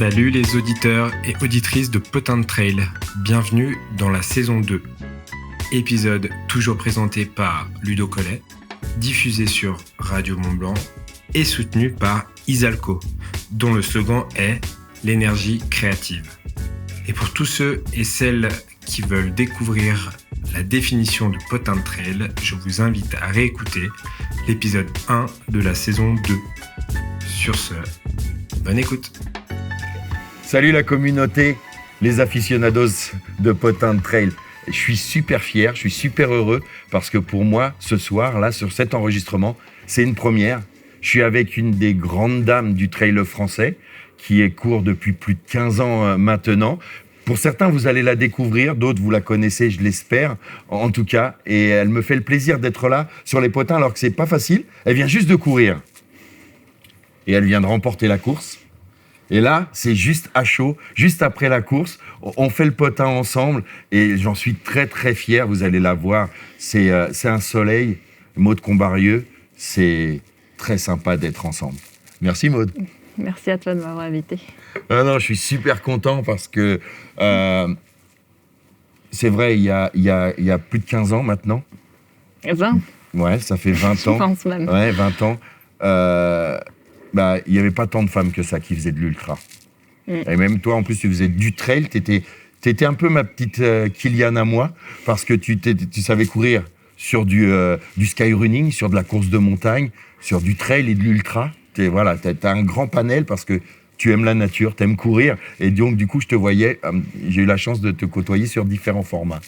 Salut les auditeurs et auditrices de Potin de Trail, bienvenue dans la saison 2. Épisode toujours présenté par Ludo Collet, diffusé sur Radio Mont Blanc et soutenu par Isalco, dont le slogan est « L'énergie créative ». Et pour tous ceux et celles qui veulent découvrir la définition de Potin de Trail, je vous invite à réécouter l'épisode 1 de la saison 2. Sur ce, bonne écoute. Salut la communauté, les aficionados de Potin de Trail. Je suis super fier, je suis super heureux parce que pour moi, ce soir, là, sur cet enregistrement, c'est une première. Je suis avec une des grandes dames du trail français qui court depuis plus de 15 ans maintenant. Pour certains, vous allez la découvrir, d'autres, vous la connaissez, je l'espère, en tout cas. Et elle me fait le plaisir d'être là sur les potins alors que c'est pas facile. Elle vient juste de courir. Et elle vient de remporter la course. Et là, c'est juste à chaud, juste après la course, on fait le potin ensemble et j'en suis très très fier, vous allez la voir, c'est un soleil, Maude Combarieux, c'est très sympa d'être ensemble. Merci Maude. Merci à toi de m'avoir invité. Non, je suis super content parce que c'est vrai, il y a plus de 15 ans maintenant. 20 ? Ouais, ça fait 20 ans. Je pense même. Ouais, 20 ans. Il n'y avait pas tant de femmes que ça qui faisaient de l'ultra. Et même toi, en plus, tu faisais du trail. T'étais un peu ma petite Kylian à moi, parce que tu savais courir sur du skyrunning, sur de la course de montagne, sur du trail et de l'ultra. T'as un grand panel parce que tu aimes la nature, t'aimes courir. Et donc, du coup, je te voyais, j'ai eu la chance de te côtoyer sur différents formats.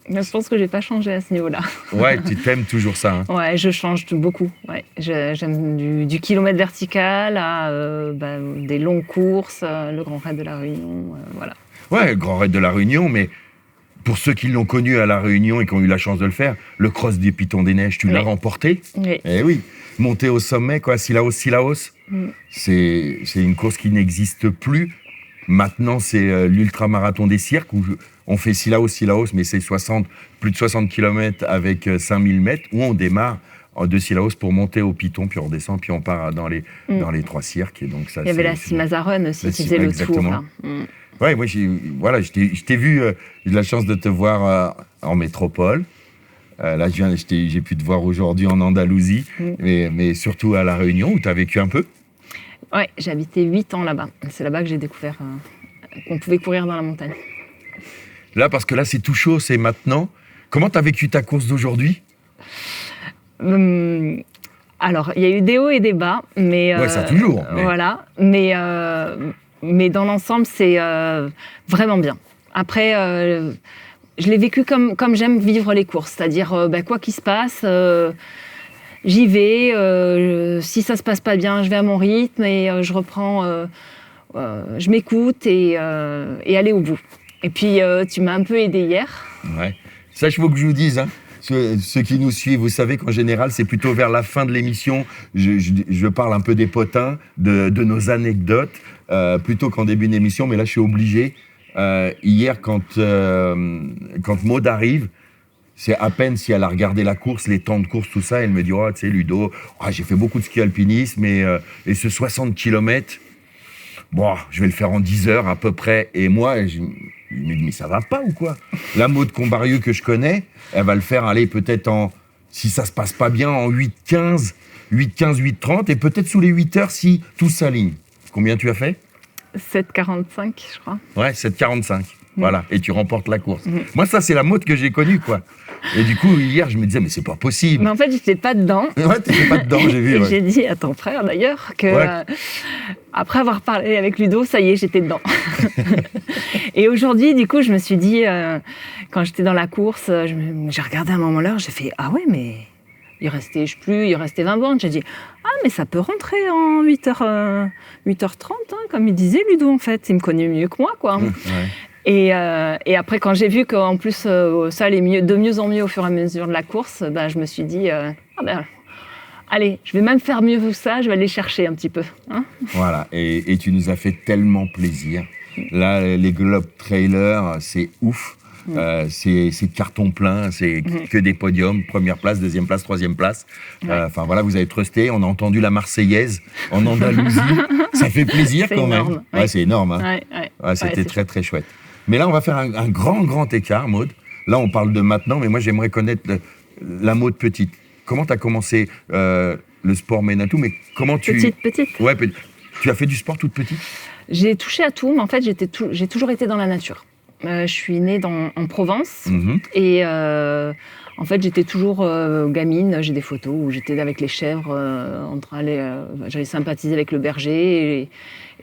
Mais je pense que j'ai pas changé à ce niveau-là. Ouais, tu t'aimes toujours ça. Hein. Ouais, je change beaucoup. Ouais. J'aime du kilomètre vertical à des longues courses, le Grand Raid de la Réunion, voilà. Ouais, le Grand Raid de la Réunion, mais pour ceux qui l'ont connu à la Réunion et qui ont eu la chance de le faire, le cross des Pitons des Neiges, tu l'as remporté. Oui. Eh oui, monter au sommet, quoi, Sillaos. C'est une course qui n'existe plus. Maintenant, c'est l'ultramarathon des cirques où on fait Sillaos, mais c'est plus de 60 km avec 5000 mètres où on démarre de Sillaos pour monter au Piton, puis on redescend, puis on part dans les 3 cirques. Et donc ça, il y avait la Simazarun aussi qui faisait le tour. Là. Ouais, moi, je t'ai vu, j'ai eu la chance de te voir en métropole. Là, j'ai pu te voir aujourd'hui en Andalousie, mais surtout à La Réunion où tu as vécu un peu. Ouais, j'ai habité 8 ans là-bas. C'est là-bas que j'ai découvert qu'on pouvait courir dans la montagne. Là, parce que là, c'est tout chaud, c'est maintenant. Comment tu as vécu ta course d'aujourd'hui ? Alors, il y a eu des hauts et des bas, mais... Ouais, ça toujours. Mais... Voilà, mais dans l'ensemble, c'est vraiment bien. Après, je l'ai vécu comme j'aime vivre les courses, c'est-à-dire, quoi qu'il se passe... J'y vais, si ça se passe pas bien, je vais à mon rythme et je reprends, je m'écoute et aller au bout. Et puis tu m'as un peu aidé hier. Ouais. Ça, il faut que je vous dise, hein. Ceux qui nous suivent, vous savez qu'en général, c'est plutôt vers la fin de l'émission, je parle un peu des potins, de nos anecdotes, plutôt qu'en début d'émission, mais là, je suis obligé. Hier, quand Maude arrive, c'est à peine si elle a regardé la course, les temps de course, tout ça, elle me dit « Oh, tu sais, Ludo, j'ai fait beaucoup de ski alpinisme et ce 60 km, bon, je vais le faire en 10 heures à peu près. » Et moi, je me dis « Mais ça va pas ou quoi ?» La Maude Combarieux que je connais, elle va le faire aller peut-être si ça se passe pas bien, en 8-15, 8-30 et peut-être sous les 8 heures si tout s'aligne. Combien tu as fait ? 7,45, je crois. Ouais, 7,45. Voilà, et tu remportes la course. Moi, ça, c'est la Maude que j'ai connue, quoi. Et du coup, hier, je me disais, mais c'est pas possible. Mais en fait, j'étais pas dedans. Ouais, t'étais pas dedans, j'ai vu. Ouais. J'ai dit à ton frère, d'ailleurs, que après avoir parlé avec Ludo, ça y est, j'étais dedans. Et aujourd'hui, du coup, je me suis dit, quand j'étais dans la course, j'ai regardé un moment l'heure, j'ai fait, ah ouais, mais il restait 20 bornes. J'ai dit, ah, mais ça peut rentrer en 8h30, hein, comme il disait Ludo, en fait. Il me connaît mieux que moi, quoi. Ouais. Et après, quand j'ai vu qu'en plus, ça allait de mieux en mieux au fur et à mesure de la course, je me suis dit, allez, je vais même faire mieux que ça, je vais aller chercher un petit peu. Hein. Voilà, et tu nous as fait tellement plaisir. Là, les Globe Trailers, c'est ouf. c'est carton plein, c'est que des podiums, première place, deuxième place, troisième place. Enfin voilà, vous avez trusté, on a entendu la Marseillaise en Andalousie. Ça fait plaisir quand énorme, même. Ouais, c'est énorme. Hein. C'était très très chouette. Mais là, on va faire un grand écart, Maud. Là, on parle de maintenant, mais moi, j'aimerais connaître la Maud petite. Comment tu as commencé le sport Menatou, mais comment tu... Petite. Ouais, tu as fait du sport toute petite? J'ai touché à tout, mais en fait, j'ai toujours été dans la nature. Je suis née en Provence et en fait, j'étais toujours gamine. J'ai des photos où j'étais avec les chèvres, j'avais sympathisé avec le berger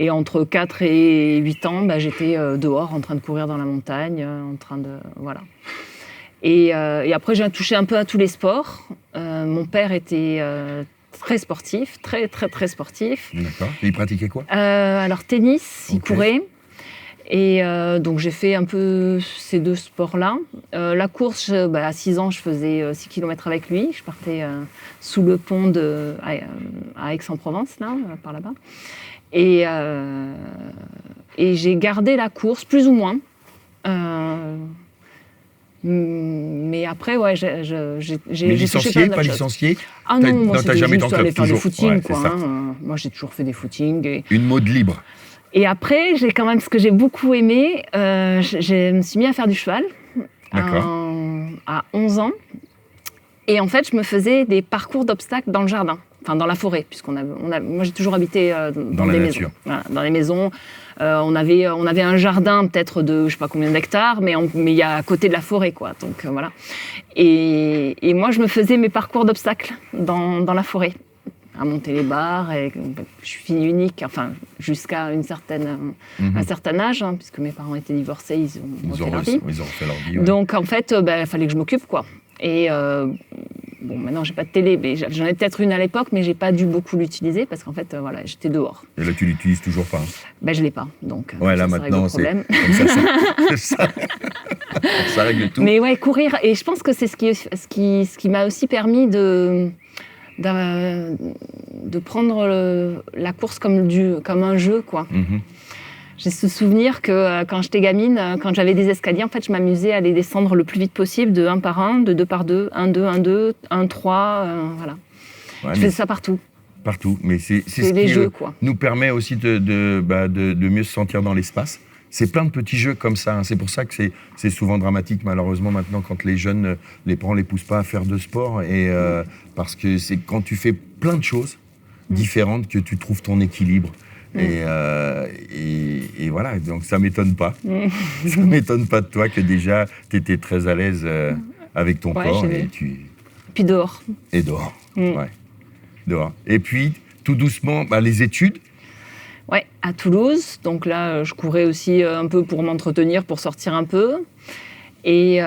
et entre 4 et 8 ans, j'étais dehors en train de courir dans la montagne, voilà. Et après, j'ai touché un peu à tous les sports. Mon père était très sportif, très sportif. D'accord. Et il pratiquait quoi? Alors tennis, il courait. Et donc j'ai fait un peu ces deux sports-là. La course, à 6 ans, je faisais 6 km avec lui. Je partais sous le pont à Aix-en-Provence, là, par là-bas. Et j'ai gardé la course, plus ou moins. Mais après, ouais, j'ai licencié, pas licencié? Ah non, moi, t'as jamais été en club, faire du toujours. footing, Ouais, quoi. Moi, j'ai toujours fait des footings. Une Maud libre. Et après, j'ai quand même ce que j'ai beaucoup aimé. Je me suis mis à faire du cheval à 11 ans. Et en fait, je me faisais des parcours d'obstacles dans le jardin, enfin dans la forêt, moi j'ai toujours habité dans des maisons. Voilà, dans les maisons. On avait un jardin peut-être de je sais pas combien d'hectares, mais il y a à côté de la forêt, quoi. Donc voilà. Et moi, je me faisais mes parcours d'obstacles dans la forêt, à monter les barres. Et je suis fille unique, enfin jusqu'à un certain âge, puisque mes parents étaient divorcés, ils ont refait leur vie. Ouais. Donc en fait, il fallait que je m'occupe, quoi. Et maintenant j'ai pas de télé, mais j'en ai peut-être une à l'époque, mais j'ai pas dû beaucoup l'utiliser parce qu'en fait, j'étais dehors. Et là, tu l'utilises toujours pas? Je l'ai pas, donc. Ouais, là maintenant, c'est comme ça. Ça règle tout. Mais ouais, courir, et je pense que c'est ce qui m'a aussi permis de prendre la course comme un jeu, quoi. J'ai ce souvenir que quand j'étais gamine, quand j'avais des escaliers, en fait, je m'amusais à les descendre le plus vite possible, de 1 par 1, de 2 par 2, 1, 2, 1, 2, 1, 3, voilà. Ouais, je faisais ça partout. Partout, mais c'est ce qui jeux, nous permet aussi de mieux se sentir dans l'espace. C'est plein de petits jeux comme ça. C'est pour ça que c'est souvent dramatique, malheureusement, maintenant, quand les jeunes, les parents ne les poussent pas à faire de sport. Parce que c'est quand tu fais plein de choses différentes que tu trouves ton équilibre. Et voilà, donc ça m'étonne pas. Ça m'étonne pas de toi que déjà tu étais très à l'aise avec ton corps. Puis dehors. Et dehors, ouais. Dehors. Et puis, tout doucement, les études. Ouais, à Toulouse. Donc là, je courais aussi un peu pour m'entretenir, pour sortir un peu. Et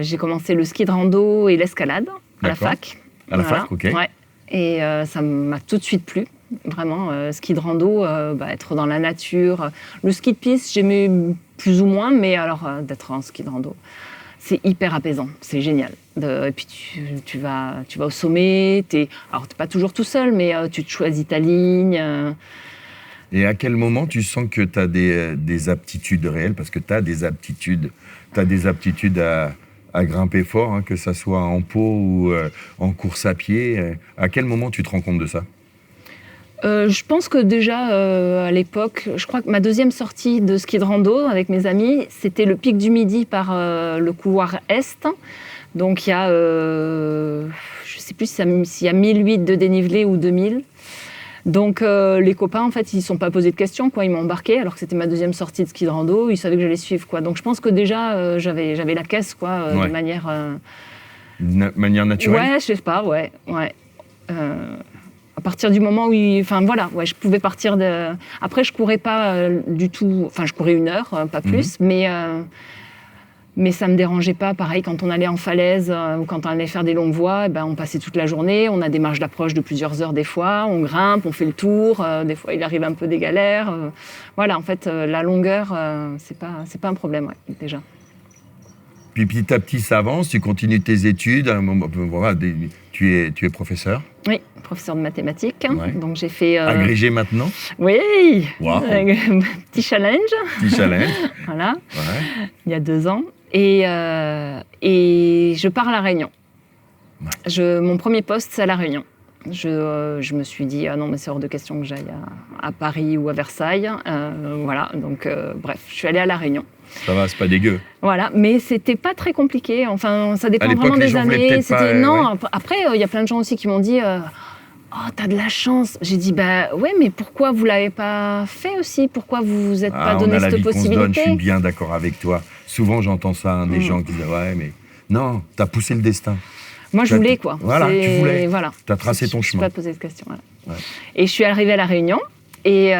j'ai commencé le ski de rando et l'escalade à la fac. À la fac, ok. Ouais. Et ça m'a tout de suite plu. Vraiment, ski de rando, être dans la nature. Le ski de piste, j'aimais plus ou moins, mais alors d'être en ski de rando, c'est hyper apaisant, c'est génial. Et puis tu vas au sommet, alors t'es pas toujours tout seul, mais tu te choisis ta ligne. Et à quel moment tu sens que tu as des aptitudes réelles? Parce que tu as des aptitudes à grimper fort, que ça soit en pot ou en course à pied. À quel moment tu te rends compte de ça? Je pense que déjà, à l'époque, je crois que ma deuxième sortie de ski de rando avec mes amis, c'était le pic du Midi par le couloir Est. Donc il y a, je ne sais plus s'il y a 1008 de dénivelé ou 2000. Donc les copains, en fait, ils ne se sont pas posés de questions, quoi. Ils m'ont embarqué alors que c'était ma deuxième sortie de ski de rando. Ils savaient que j'allais suivre, quoi. Donc je pense que déjà, j'avais la caisse, quoi, de manière... manière naturelle? Ouais, je sais pas, ouais. À partir du moment où, je pouvais partir de... Après, je courais pas du tout... Enfin, je courais 1 heure, pas plus, mais ça me dérangeait pas. Pareil, quand on allait en falaise ou quand on allait faire des longues voies, on passait toute la journée. On a des marges d'approche de plusieurs heures des fois. On grimpe, on fait le tour. Des fois, il arrive un peu des galères. Voilà, en fait, la longueur, c'est pas un problème, déjà. Puis petit à petit, ça avance, tu continues tes études. À un moment, voilà, tu es professeur? Oui, professeur de mathématiques. Ouais. Donc j'ai fait... Agrégé maintenant? Oui. Wow. Petit challenge. Petit challenge. Voilà. Ouais. Il y a 2 ans. Et je pars à La Réunion. Mon premier poste, c'est à La Réunion. Je me suis dit, ah non, mais c'est hors de question que j'aille à Paris ou à Versailles. Voilà, donc bref, je suis allée à La Réunion. Ça va, c'est pas dégueu. Voilà, mais c'était pas très compliqué. Enfin, ça dépend l'époque, vraiment les des gens voulaient années. peut-être pas, Non, après, il y a plein de gens aussi qui m'ont dit, oh, t'as de la chance. J'ai dit, bah ouais, mais pourquoi vous l'avez pas fait aussi? Pourquoi vous vous êtes pas donné cette possibilité? On a la vie qu'on se donne, je suis bien d'accord avec toi. Souvent, j'entends ça, des gens qui disent, ouais, mais non, t'as poussé le destin. Moi, je voulais, quoi. Voilà, tu voulais. Voilà. T'as tracé ton chemin. Je ne pas poser de questions. Voilà. Ouais. Et je suis arrivée à La Réunion. Et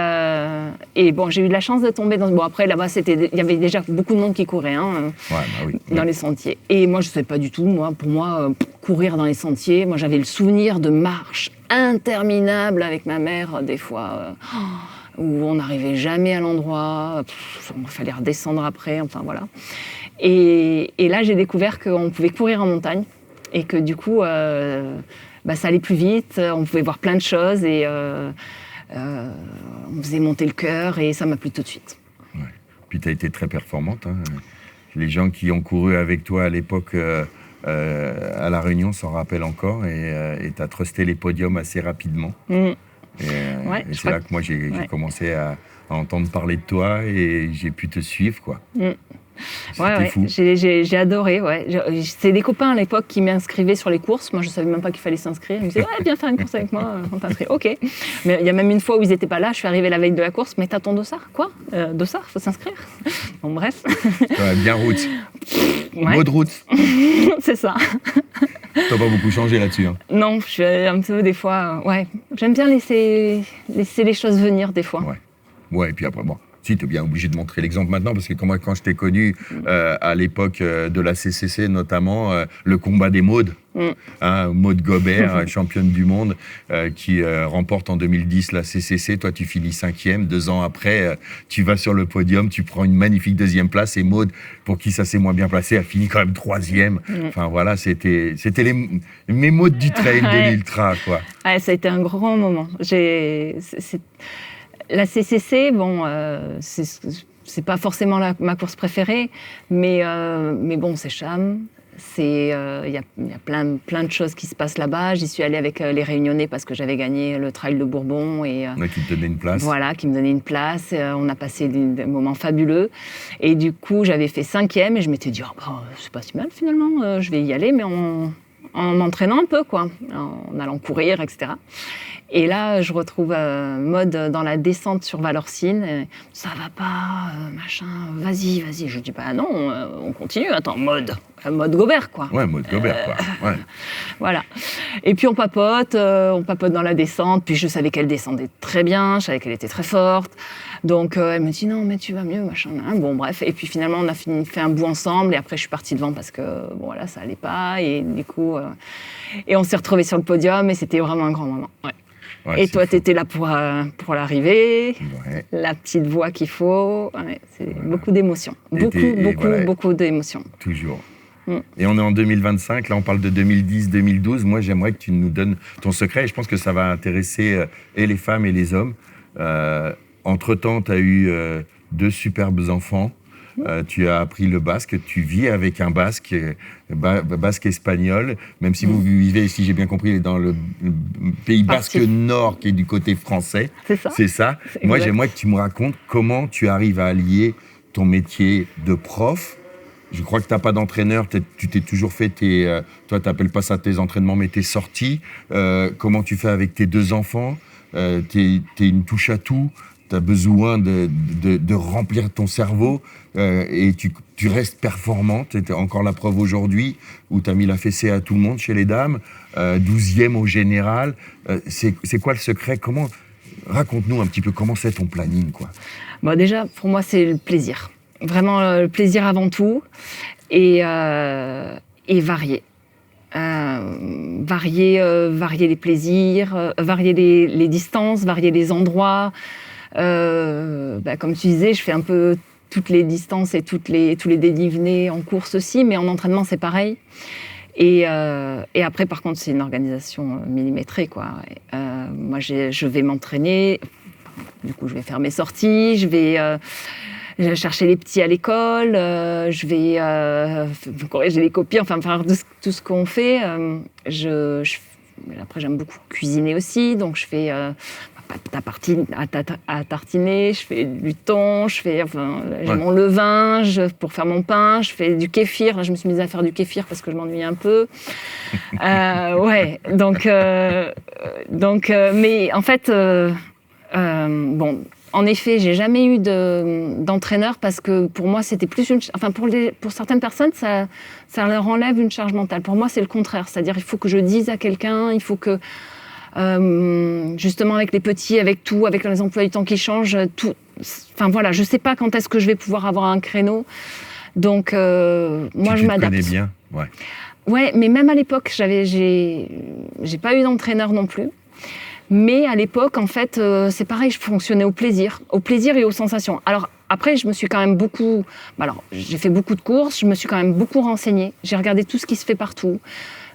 bon, j'ai eu de la chance de tomber dans... Bon, après, là-bas, il y avait déjà beaucoup de monde qui courait dans les sentiers. Et moi, je ne sais pas du tout. Pour moi, courir dans les sentiers, moi, j'avais le souvenir de marches interminables avec ma mère, des fois, où on n'arrivait jamais à l'endroit. Il fallait redescendre après, enfin, voilà. Et là, j'ai découvert qu'on pouvait courir en montagne. Et que du coup, ça allait plus vite, on pouvait voir plein de choses et on faisait monter le cœur et ça m'a plu tout de suite. Ouais. Puis tu as été très performante. Hein. Les gens qui ont couru avec toi à l'époque à La Réunion s'en rappellent encore et tu as trusté les podiums assez rapidement. Et c'est là que moi j'ai commencé à entendre parler de toi et j'ai pu te suivre, quoi. C'était fou. J'ai adoré. Ouais. C'est des copains à l'époque qui m'inscrivaient sur les courses. Moi, je ne savais même pas qu'il fallait s'inscrire. Ils me disaient, ouais, viens faire une course avec moi. On t'inscrit. OK. Mais il y a même une fois où ils n'étaient pas là. Je suis arrivée la veille de la course. Mais t'as ton dossard? Quoi? Dossard? Faut s'inscrire? Bon, bref. Ouais, bien route. Mode route. C'est ça. T'as pas beaucoup changé là-dessus. Hein. Non, je suis un peu des fois... ouais. J'aime bien laisser les choses venir des fois. Ouais, et puis après, bon... Si, tu es bien obligé de montrer l'exemple maintenant, parce que quand je t'ai connu à l'époque de la CCC, notamment, le combat des Maudes, Maude Gobert, championne du monde, qui remporte en 2010 la CCC. Toi, tu finis 5e. 2 ans après, tu vas sur le podium, tu prends une magnifique 2e place. Et Maude, pour qui ça s'est moins bien placé, a fini quand même 3e. Enfin, voilà, c'était mes Maudes du trail, de l'ultra, quoi. Ouais, ça a été un grand moment. La CCC, bon, c'est pas forcément ma course préférée, mais bon, c'est Cham. Il y a plein de choses qui se passent là-bas. J'y suis allée avec les Réunionnais parce que j'avais gagné le Trail de Bourbon. Qui te donnait une place. Voilà, qui me donnait une place. On a passé des moments fabuleux. Et du coup, j'avais fait 5e et je m'étais dit, c'est pas si mal finalement, je vais y aller, mais en m'entraînant un peu, quoi, en allant courir, etc. Et là, je retrouve Maude dans la descente sur Valorcine. Ça va pas, machin, vas-y. Je dis, bah non, on continue. Attends, Maude Gobert, quoi. Ouais, Maude Gobert, quoi. Ouais. Voilà. Et puis on papote dans la descente. Puis je savais qu'elle descendait très bien, je savais qu'elle était très forte. Donc elle me dit, non, mais tu vas mieux, machin. Bon, bref. Et puis finalement, on a fait un bout ensemble. Et après, je suis partie devant parce que, bon, voilà, ça allait pas. Et du coup, et on s'est retrouvés sur le podium. Et c'était vraiment un grand moment. Ouais. Ouais, et toi, tu étais là pour l'arrivée, la petite voix qu'il faut. Ouais, c'est beaucoup d'émotions. Beaucoup d'émotions. Toujours. Et on est en 2025, là on parle de 2010-2012. Moi, j'aimerais que tu nous donnes ton secret. Et je pense que ça va intéresser et les femmes et les hommes. Entre-temps, tu as eu 2 superbes enfants. Tu as appris le basque, tu vis avec un basque, basque espagnol, même si vous vivez, si j'ai bien compris, dans le pays basque nord qui est du côté français. C'est ça. Moi, j'aimerais que tu me racontes comment tu arrives à allier ton métier de prof. Je crois que tu n'as pas d'entraîneur, tu t'es toujours fait toi, tu n'appelles pas ça tes entraînements, mais tes sorties. Comment tu fais avec tes 2 enfants? T'es une touche à tout. Tu as besoin de remplir ton cerveau et tu restes performante. Tu encore la preuve aujourd'hui où tu as mis la fessée à tout le monde chez les dames, 12e au général. C'est quoi le secret? Raconte-nous un petit peu comment c'est ton planning, quoi. Bon, déjà, pour moi, c'est le plaisir. Vraiment le plaisir avant tout et varier. Varier les plaisirs, varier les distances, varier les endroits. Comme tu disais, je fais un peu toutes les distances et tous les dénivelés en course aussi, mais en entraînement c'est pareil. Et après, par contre, c'est une organisation millimétrée, quoi. Moi, je vais m'entraîner. Du coup, je vais faire mes sorties. Je vais chercher les petits à l'école, je vais corriger les copies, enfin faire tout ce qu'on fait. Après, j'aime beaucoup cuisiner aussi, donc je fais à tartiner, je fais du thon, j'ai mon levain pour faire mon pain, je fais du kéfir. Là, je me suis mise à faire du kéfir parce que je m'ennuyais un peu. Mais en fait, en effet, j'ai jamais eu d'entraîneur parce que pour moi, c'était plus pour certaines personnes, ça leur enlève une charge mentale. Pour moi, c'est le contraire. C'est-à-dire, il faut que je dise à quelqu'un, il faut que justement avec les petits, avec tout, avec les emplois du temps qui changent, tout. Enfin voilà, je sais pas quand est-ce que je vais pouvoir avoir un créneau. Donc moi, je m'adapte. Tu te connais bien, ouais. Ouais, mais même à l'époque, j'ai pas eu d'entraîneur non plus. Mais à l'époque, en fait, c'est pareil, je fonctionnais au plaisir et aux sensations. Alors après, je me suis quand même beaucoup. J'ai fait beaucoup de courses, je me suis quand même beaucoup renseignée. J'ai regardé tout ce qui se fait partout.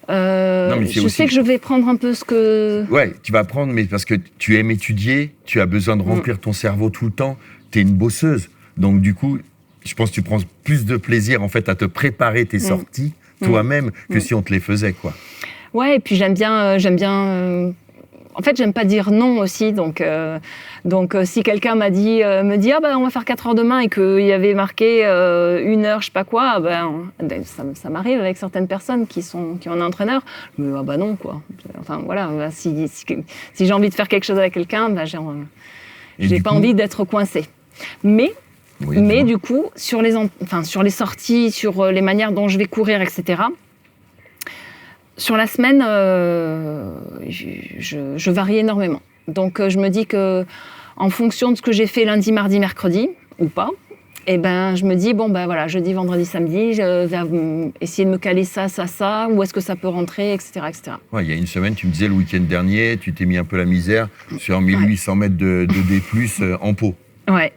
Je sais que je vais prendre un peu ce que... Ouais, tu vas prendre, mais parce que tu aimes étudier, tu as besoin de remplir ton cerveau tout le temps, tu es une bosseuse. Donc du coup, je pense que tu prends plus de plaisir en fait à te préparer tes sorties toi-même que si on te les faisait, quoi. Ouais, et puis j'aime bien en fait, j'aime pas dire non aussi, donc si quelqu'un me dit on va faire 4 heures demain et qu'il y avait marqué 1 heure, je sais pas quoi, ça m'arrive avec certaines personnes qui ont un entraîneur, mais non quoi. Enfin voilà, si j'ai envie de faire quelque chose avec quelqu'un, j'ai pas envie d'être coincée. Mais du coup, sur les sorties, sur les manières dont je vais courir, etc. Sur la semaine, je varie énormément. Donc, je me dis que, en fonction de ce que j'ai fait lundi, mardi, mercredi, ou pas, je me dis, jeudi, vendredi, samedi, je vais essayer de me caler ça, où est-ce que ça peut rentrer, etc., etc. Ouais, il y a une semaine, tu me disais, le week-end dernier, tu t'es mis un peu la misère sur 1800 mètres de D+, en pot. Ouais.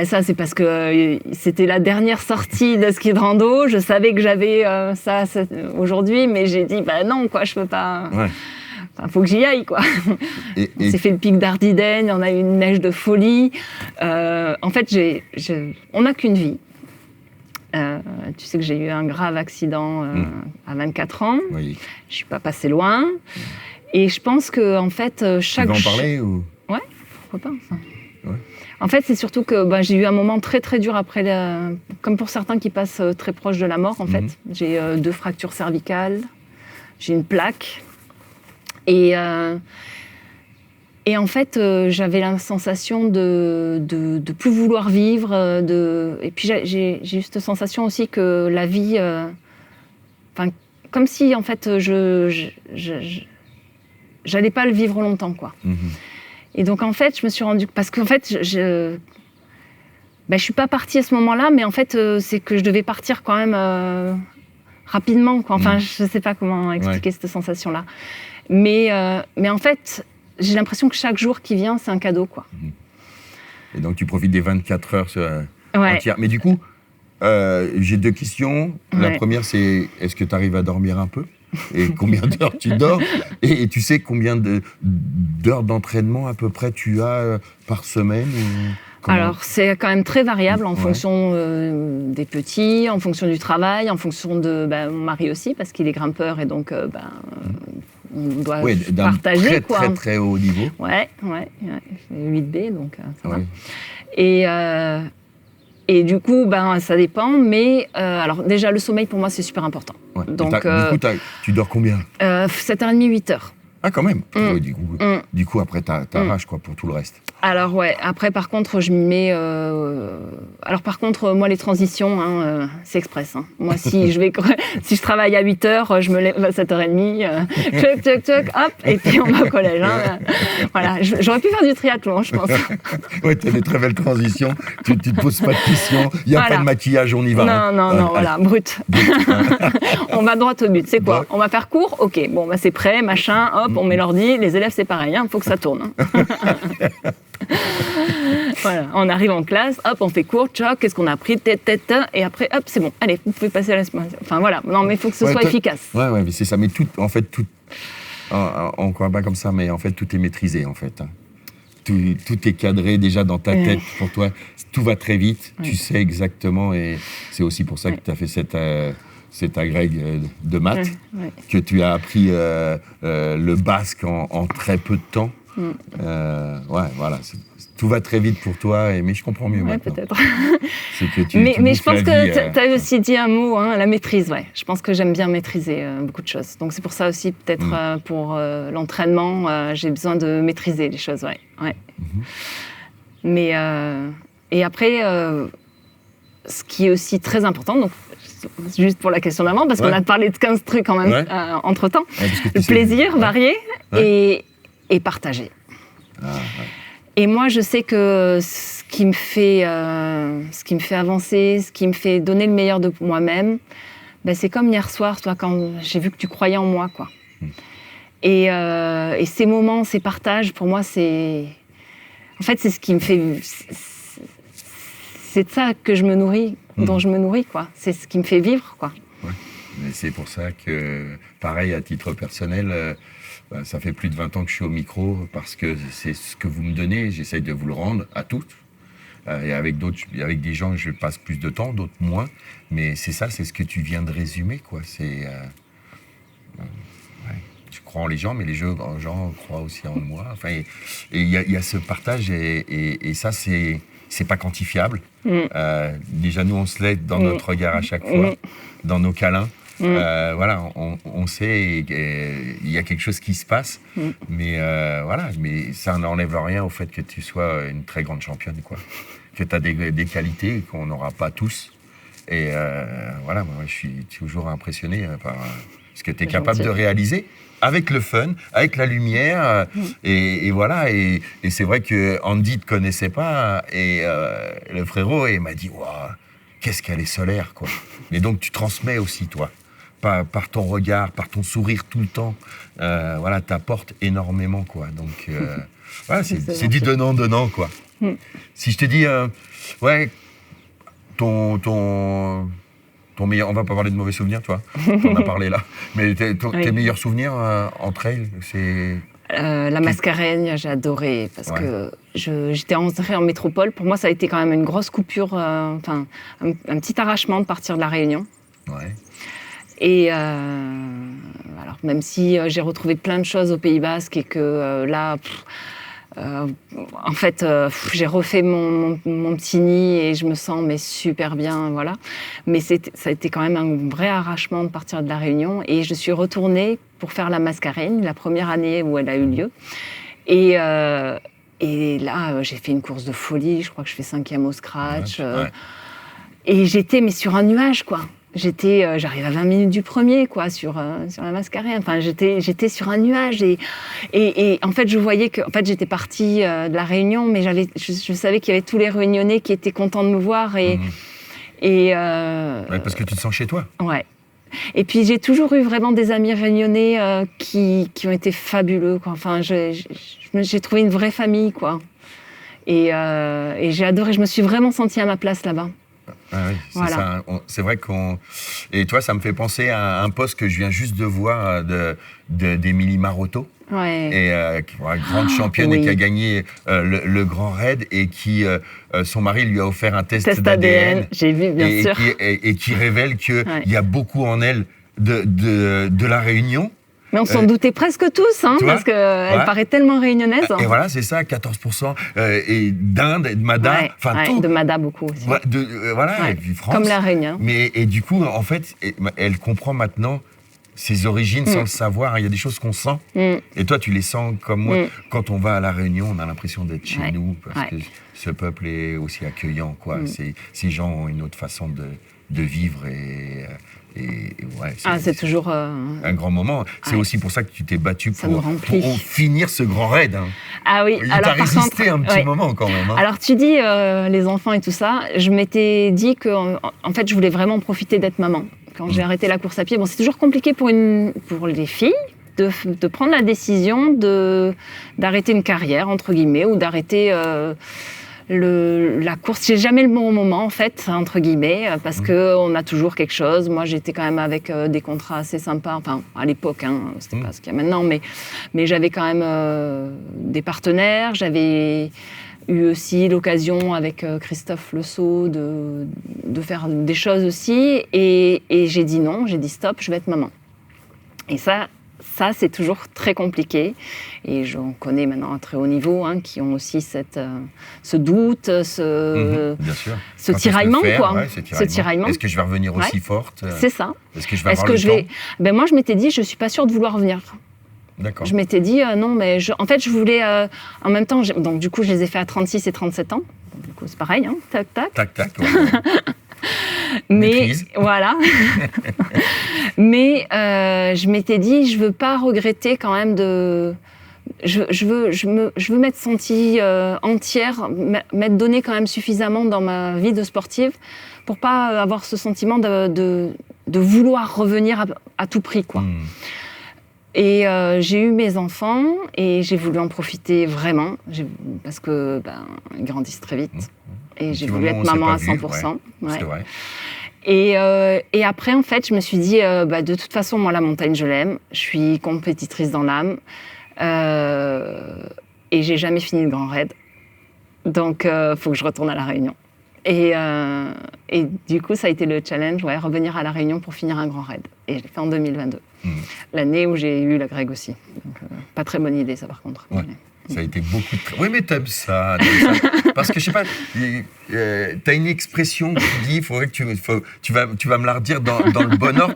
Ça, c'est parce que c'était la dernière sortie de ski de rando. Je savais que j'avais ça aujourd'hui, mais j'ai dit, non, quoi, je peux pas... Ouais. Faut que j'y aille, quoi. On s'est fait le pic d'Ardiden, on a eu une neige de folie. En fait, on n'a qu'une vie. Tu sais que j'ai eu un grave accident à 24 ans. Oui. Je suis pas passée loin. Et je pense que, en fait, chaque... Tu veux en parler ou... Ouais, pourquoi pas, ça. Ouais. En fait, c'est surtout que j'ai eu un moment très très dur après, comme pour certains qui passent très proche de la mort, en fait. J'ai 2 fractures cervicales, j'ai une plaque. Et en fait, j'avais la sensation de plus vouloir vivre. Et puis j'ai eu cette sensation aussi que la vie... comme si, en fait, j'allais pas le vivre longtemps, quoi. Et donc, en fait, je me suis rendue... Parce qu'en fait, je suis pas partie à ce moment-là, mais en fait, c'est que je devais partir quand même rapidement, quoi. Enfin, je sais pas comment expliquer cette sensation-là. Mais en fait, j'ai l'impression que chaque jour qui vient, c'est un cadeau, quoi. Et donc, tu profites des 24 heures entières. Mais du coup, j'ai 2 questions. La première, c'est est-ce que tu arrives à dormir un peu ? Et combien d'heures tu dors ? Et tu sais combien d'heures d'entraînement à peu près tu as par semaine ou Alors, c'est quand même très variable en fonction des petits, en fonction du travail, en fonction de mon mari aussi, parce qu'il est grimpeur et donc on doit partager. D'un très très haut niveau. Ouais. J'ai 8B, donc ça va. Et du coup, ça dépend, mais alors déjà, le sommeil, pour moi, c'est super important. Ouais. Donc, du coup, tu dors combien ? 7h30, 8h. Ah, quand même. Ouais, du coup, après, t'arraches quoi pour tout le reste. Alors après par contre je mets moi les transitions c'est express. Moi si je travaille à 8h, je me lève à 7h30, tchoc, hop, et puis on va au collège. Voilà, j'aurais pu faire du triathlon, je pense. Ouais, tu as des très belles transitions, tu te poses pas de questions, il n'y a pas de maquillage, on y va. Non, voilà, brut. On va droit au but, c'est quoi ? On va faire court ? Ok, c'est prêt, machin, hop, on met l'ordi, les élèves c'est pareil, faut que ça tourne. Voilà, on arrive en classe, hop, on fait court, tchoc, qu'est-ce qu'on a appris, et après, hop, c'est bon, allez, vous pouvez passer à la semaine. Enfin voilà, non, mais il faut que ce soit efficace. Ouais, mais c'est ça, mais tout, en fait, tout, on ne croit pas comme ça, mais en fait, tout est maîtrisé, en fait. tout est cadré déjà dans ta tête pour toi. Tout va très vite, tu sais exactement. Et c'est aussi pour ça que tu as fait cet agrég de maths, que tu as appris le basque en très peu de temps. Voilà. Tout va très vite pour toi, mais je comprends mieux maintenant. Peut-être. C'est que mais je pense que tu as aussi dit un mot, la maîtrise. Ouais. Je pense que j'aime bien maîtriser beaucoup de choses. Donc c'est pour ça aussi, peut-être pour l'entraînement, j'ai besoin de maîtriser les choses. Mais et après, ce qui est aussi très important, donc juste pour la question d'avant, parce qu'on a parlé de 15 trucs en même entre-temps, le plaisir varié et partager. Et moi, je sais que ce qui me fait avancer, ce qui me fait donner le meilleur de moi-même, c'est comme hier soir, toi, quand j'ai vu que tu croyais en moi, quoi. Et ces moments, ces partages, pour moi, c'est ce qui me fait. C'est de ça que je me nourris, dont je me nourris, quoi. C'est ce qui me fait vivre, quoi. Ouais. Mais c'est pour ça que, pareil, à titre personnel. Ça fait plus de 20 ans que je suis au micro parce que c'est ce que vous me donnez, j'essaye de vous le rendre à toutes. Et avec des gens, je passe plus de temps, d'autres moins. Mais c'est ça, c'est ce que tu viens de résumer, quoi. Je crois en les gens, mais les gens croient aussi en moi. Enfin, et il y a ce partage et ça, c'est pas quantifiable. Déjà, nous, on se l'aide dans notre regard à chaque fois, dans nos câlins. On sait qu'il y a quelque chose qui se passe, mais ça n'enlève rien au fait que tu sois une très grande championne, quoi. Que tu as des qualités qu'on n'aura pas tous. Et moi, je suis toujours impressionné par ce que tu es capable de réaliser avec le fun, avec la lumière. Et c'est vrai que Andy ne te connaissait pas et le frérot il m'a dit waouh, qu'est-ce qu'elle est solaire, quoi. Mais donc tu transmets aussi, toi. Par ton regard, par ton sourire tout le temps, t'apportes énormément, quoi. Donc, c'est du donnant, quoi. Si je te dis, ton meilleur, on va pas parler de mauvais souvenirs, toi. On en a parlé là. Mais tes meilleurs souvenirs en trail, c'est la Mascareigne, j'ai adoré parce que j'étais entrée en métropole. Pour moi, ça a été quand même une grosse coupure, un petit arrachement de partir de la Réunion. Ouais. Et alors même si j'ai retrouvé plein de choses au Pays Basque et que j'ai refait mon petit nid et je me sens super bien, voilà. Mais ça a été quand même un vrai arrachement de partir de la Réunion et je suis retournée pour faire la Mascareigne, la première année où elle a eu lieu. Et là, j'ai fait une course de folie, je crois que je fais 5e au scratch. Et j'étais sur un nuage, quoi. J'arrive à 20 minutes du premier, quoi, sur la Mascareigne. Enfin, j'étais sur un nuage et en fait, je voyais que, j'étais partie de la Réunion, mais je savais qu'il y avait tous les Réunionnais qui étaient contents de me voir parce que tu te sens chez toi. Ouais. Et puis j'ai toujours eu vraiment des amis réunionnais qui ont été fabuleux, quoi. Enfin, j'ai trouvé une vraie famille, quoi. Et j'ai adoré. Je me suis vraiment sentie à ma place là-bas. Ah oui, ça. C'est vrai qu'on... Et toi, ça me fait penser à un post que je viens juste de voir d'Émilie Marotto. Ouais. Et grande championne et qui a gagné le Grand Raid et qui, son mari lui a offert un test d'ADN. J'ai vu, bien sûr. Et qui révèle qu'il y a beaucoup en elle de la Réunion. Mais on s'en doutait presque tous, parce qu'elle paraît tellement réunionnaise. Et voilà, c'est ça, 14%. Et d'Inde, de Mada, tout. De Mada beaucoup aussi. Et puis France. Comme la Réunion. Et du coup, en fait, elle comprend maintenant ses origines sans le savoir. Il y a des choses qu'on sent. Et toi, tu les sens comme moi. Quand on va à la Réunion, on a l'impression d'être chez nous, parce que ce peuple est aussi accueillant, quoi. Ces gens ont une autre façon de vivre c'est toujours un grand moment. C'est aussi pour ça que tu t'es battu pour finir ce grand raid. Ah oui. Il t'a résisté un petit moment quand même. Alors tu dis les enfants et tout ça. Je m'étais dit que en fait je voulais vraiment profiter d'être maman. Quand j'ai arrêté la course à pied, c'est toujours compliqué pour les filles de prendre la décision d'arrêter une carrière entre guillemets ou d'arrêter la course. J'ai jamais le bon moment, en fait, entre guillemets, parce qu'on a toujours quelque chose. Moi, j'étais quand même avec des contrats assez sympas, enfin, à l'époque, c'était pas ce qu'il y a maintenant, mais j'avais quand même des partenaires. J'avais eu aussi l'occasion avec Christophe Le Sceau de faire des choses aussi. Et j'ai dit non, j'ai dit stop, je vais être maman. Et ça, c'est toujours très compliqué. Et j'en connais maintenant à très haut niveau qui ont aussi ce doute, Bien sûr. ce tiraillement, quoi. Ouais, ce tiraillement. Est-ce que je vais revenir aussi forte C'est ça. Est-ce que je vais avoir le temps Moi, je m'étais dit, je ne suis pas sûre de vouloir revenir. D'accord. Je m'étais dit, non, mais en fait, je voulais... en même temps, donc du coup, je les ai fait à 36 et 37 ans. Donc, du coup, c'est pareil, tac, tac. Tac, tac, ouais. Mais Maîtrise. voilà. Mais je m'étais dit, je veux pas regretter quand même de. Je veux m'être sentie entière, m'être donnée quand même suffisamment dans ma vie de sportive pour pas avoir ce sentiment de vouloir revenir à tout prix, quoi. Et j'ai eu mes enfants et j'ai voulu en profiter vraiment parce que ils grandissent très vite. Et j'ai voulu être maman à 100%. Ouais. C'est vrai. Et après, en fait, je me suis dit, de toute façon, moi, la montagne, je l'aime. Je suis compétitrice dans l'âme. Et j'ai jamais fini le Grand Raid. Donc, il faut que je retourne à La Réunion. Et du coup, ça a été le challenge, revenir à La Réunion pour finir un Grand Raid. Et je l'ai fait en 2022. L'année où j'ai eu la Greg aussi. Donc, pas très bonne idée, ça, par contre. Ouais. Ça a été beaucoup de... Oui, mais t'aimes ça. Parce que, je sais pas, t'as une expression qui dit, il faudrait que tu vas me la redire dans le bon ordre.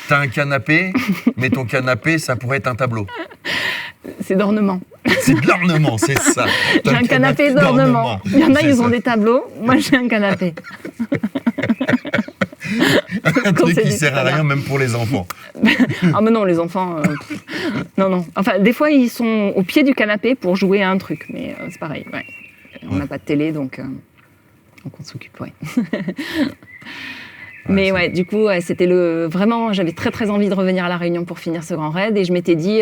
T'as un canapé, mais ton canapé, ça pourrait être un tableau. C'est d'ornement. C'est de l'ornement, c'est ça. J'ai un canapé d'ornement. Il y en a, ils ont des tableaux. Moi, j'ai un canapé. Un truc qui sert à rien, même pour les enfants. Ah, mais non, les enfants... Non. Enfin, des fois, ils sont au pied du canapé pour jouer à un truc. Mais c'est pareil, ouais. On n'a pas de télé, donc on s'occupe, ouais. Mais ouais, du coup, c'était vraiment... J'avais très, très envie de revenir à La Réunion pour finir ce Grand Raid. Et je m'étais dit,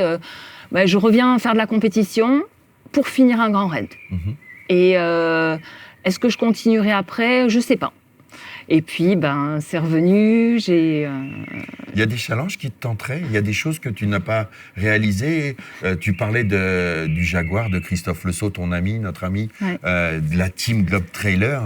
je reviens faire de la compétition pour finir un Grand Raid. Et est-ce que je continuerai après? Je sais pas. Et puis, c'est revenu, j'ai... Il y a des challenges qui te tenteraient? Il y a des choses que tu n'as pas réalisées? Tu parlais du Jaguar, de Christophe Le Sceau, ton ami, notre ami, de la Team Globe Trailer.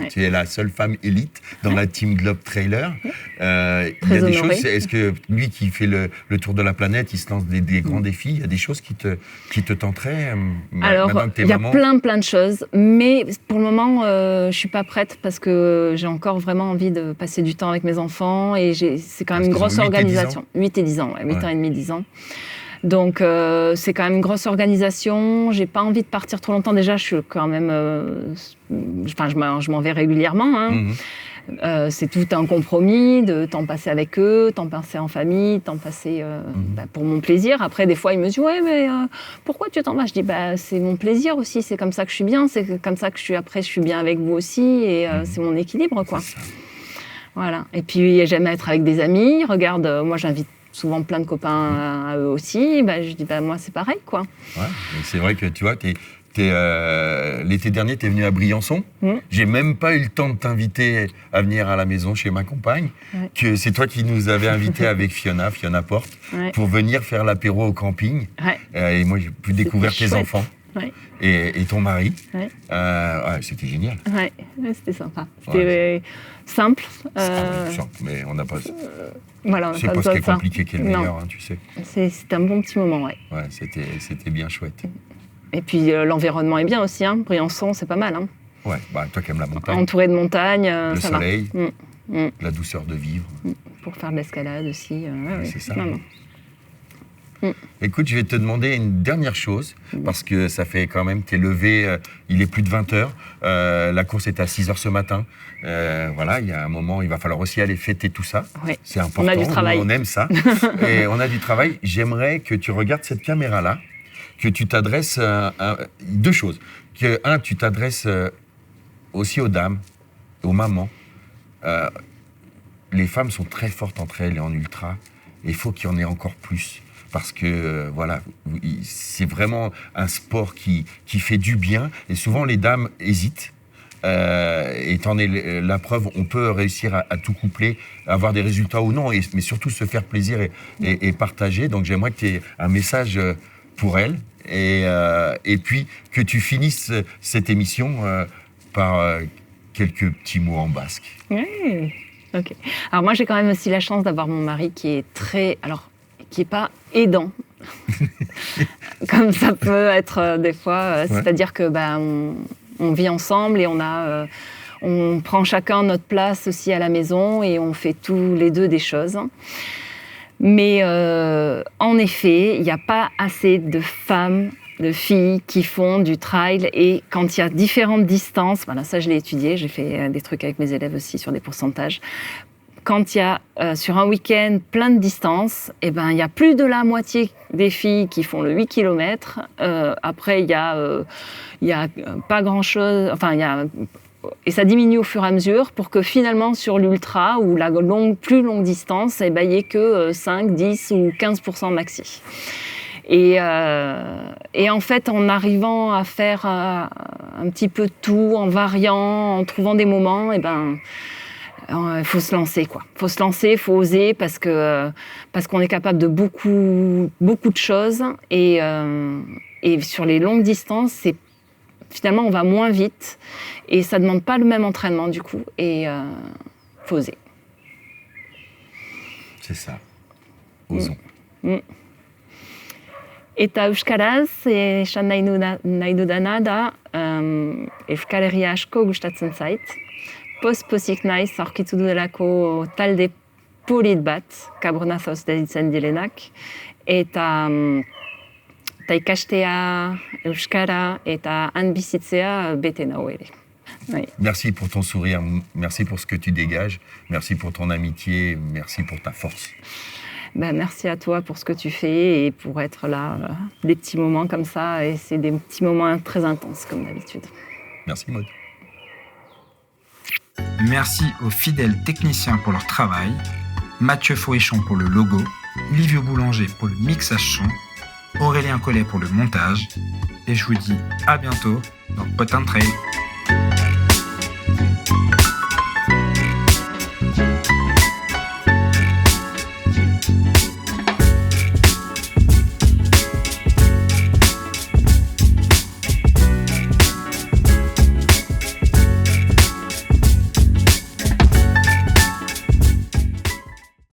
Tu es la seule femme élite dans la Team Globe Trailer. Il y a des choses... Est-ce que lui qui fait le tour de la planète, il se lance des grands défis? Il y a des choses qui te tenteraient? Alors, il y a plein de choses. Mais pour le moment, je ne suis pas prête parce que j'ai encore vraiment envie de passer du temps avec mes enfants et c'est quand même une grosse organisation. 8 et 10 ans, 8 ans et demi, 10 ans. Donc c'est quand même une grosse organisation. J'ai pas envie de partir trop longtemps. Déjà, je suis quand même... je m'en vais régulièrement. C'est tout un compromis de temps passé avec eux, temps passé en famille, temps passé pour mon plaisir. Après, des fois, ils me disent « Ouais, mais pourquoi tu t'en vas ?» Je dis « C'est mon plaisir aussi, c'est comme ça que je suis bien, c'est comme ça que je suis bien avec vous aussi et c'est mon équilibre, quoi. » Voilà. Et puis, j'aime être avec des amis. Regarde, moi, j'invite souvent plein de copains à eux aussi. Je dis « Moi, c'est pareil, quoi. » Ouais, c'est vrai que, tu vois, l'été dernier, tu es venu à Briançon. J'ai même pas eu le temps de t'inviter à venir à la maison chez ma compagne. Que c'est toi qui nous avais invités avec Fiona Porte, pour venir faire l'apéro au camping. Et moi, j'ai pu découvrir tes enfants et ton mari. C'était génial. C'était sympa. C'était simple. Simple, mais on n'a pas... Voilà, c'est pas ce qui est compliqué qui est le meilleur, tu sais. C'est un bon petit moment, c'était bien chouette. Et puis l'environnement est bien aussi, Briançon, c'est pas mal. Ouais, toi qui aimes la montagne. Entouré de montagnes, le ça soleil, va. la douceur de vivre. Pour faire de l'escalade aussi. C'est ça. Écoute, je vais te demander une dernière chose, parce que ça fait quand même, t'es levé, il est plus de 20 heures, la course est à 6 heures ce matin. Voilà, il y a un moment, il va falloir aussi aller fêter tout ça. C'est important, on a du travail. On aime ça. Et on a du travail. J'aimerais que tu regardes cette caméra-là, que tu t'adresses deux choses. Tu t'adresses aussi aux dames, aux mamans. Les femmes sont très fortes entre elles et en ultra. Et il faut qu'il y en ait encore plus. parce que voilà, c'est vraiment un sport qui fait du bien et souvent les dames hésitent. Et t'en es la preuve, on peut réussir à tout coupler, avoir des résultats ou non, mais surtout se faire plaisir et partager. Donc j'aimerais que tu aies un message pour elle et puis que tu finisses cette émission par quelques petits mots en basque. Oui, ok. Alors moi j'ai quand même aussi la chance d'avoir mon mari qui est qui est pas aidant, comme ça peut être des fois. Ouais. C'est-à-dire que on vit ensemble et on prend chacun notre place aussi à la maison et on fait tous les deux des choses. Mais en effet, il n'y a pas assez de femmes, de filles qui font du trail. Et quand il y a différentes distances, voilà, ça je l'ai étudié, j'ai fait des trucs avec mes élèves aussi sur des pourcentages. Quand il y a sur un week-end plein de distances, il y a plus de la moitié des filles qui font le 8 km. Après, il y a pas grand-chose. Et ça diminue au fur et à mesure pour que finalement, sur l'ultra ou la plus longue distance, il n'y ait que 5, 10 ou 15% maxi. Et en fait, en arrivant à faire un petit peu de tout, en variant, en trouvant des moments, il faut se lancer, quoi. Il faut se lancer, il faut oser parce qu'on est capable de beaucoup de choses. Et sur les longues distances, finalement, on va moins vite et ça ne demande pas le même entraînement, du coup. Et il faut oser. C'est ça. Osons. Eta euskaraz, esan nahi dudana da, Euskal Herria asko gustatzen zait. Pozik naiz aurkitu dudelako talde polit bat, Cabernazoz deitzen direnak, eta ikastea euskara eta han bizitzea bete nau ere. Oui. Merci pour ton sourire, merci pour ce que tu dégages, merci pour ton amitié, merci pour ta force. Merci à toi pour ce que tu fais et pour être là, des petits moments comme ça, et c'est des petits moments très intenses comme d'habitude. Merci Maud. Merci aux fidèles techniciens pour leur travail, Mathieu Fouéchon pour le logo, Livio Boulanger pour le mixage son, Aurélien Collet pour le montage, et je vous dis à bientôt dans Potin de Trail.